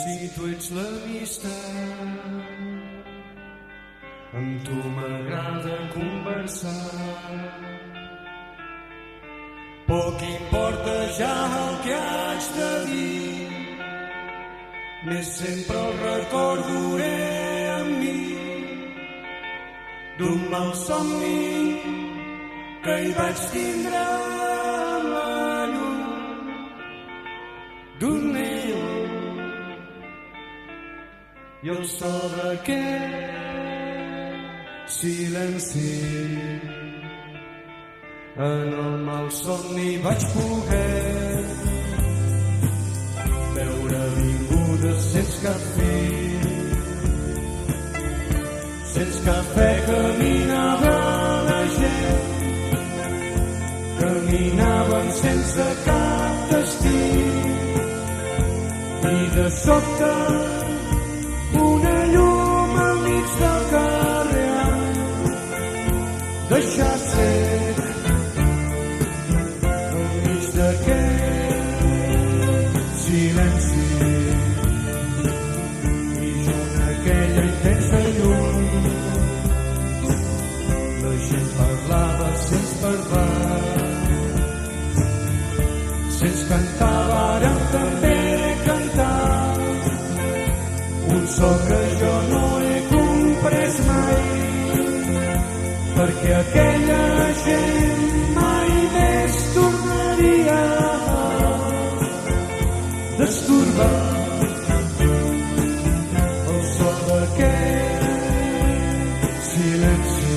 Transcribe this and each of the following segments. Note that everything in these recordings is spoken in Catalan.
si tu ets l'amistat. Amb tu m'agrada conversar. Poc importa ja el que haig de dir, més sempre el recordaré amb mi, d'un mal somni que hi vaig tindre a la llum d'un nil i el so d'aquest silenci. En el mal somni vaig poder veure vingudes sense cap fi. Sense cafè caminava la gent, caminaven sense cap destí, i de sobte una llum al mig del carrer deixar ser enmig d'aquest silenci. I jo en aquella intensa llum la gent parlava sense parlar, sense cantar vàrem també cantar un so que jo no he comprès mai, perquè aquella gent mai més tornaria a destorbar el so d'aquest silenci.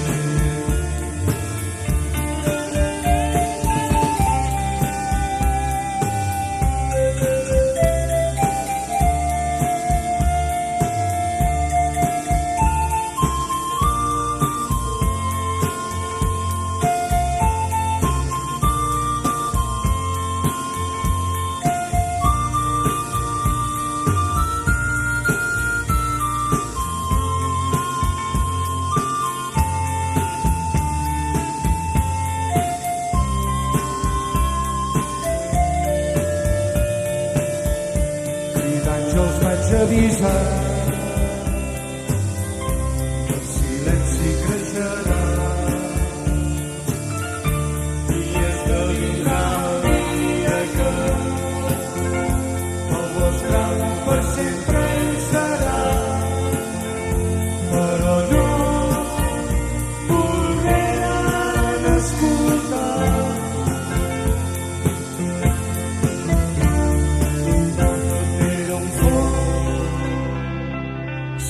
Avisar que el silenci creixerà i esdevinrà el dia que el vostre amor per sempre hi serà, però no volgueren escoltar.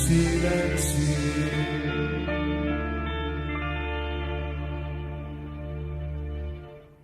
Silenci.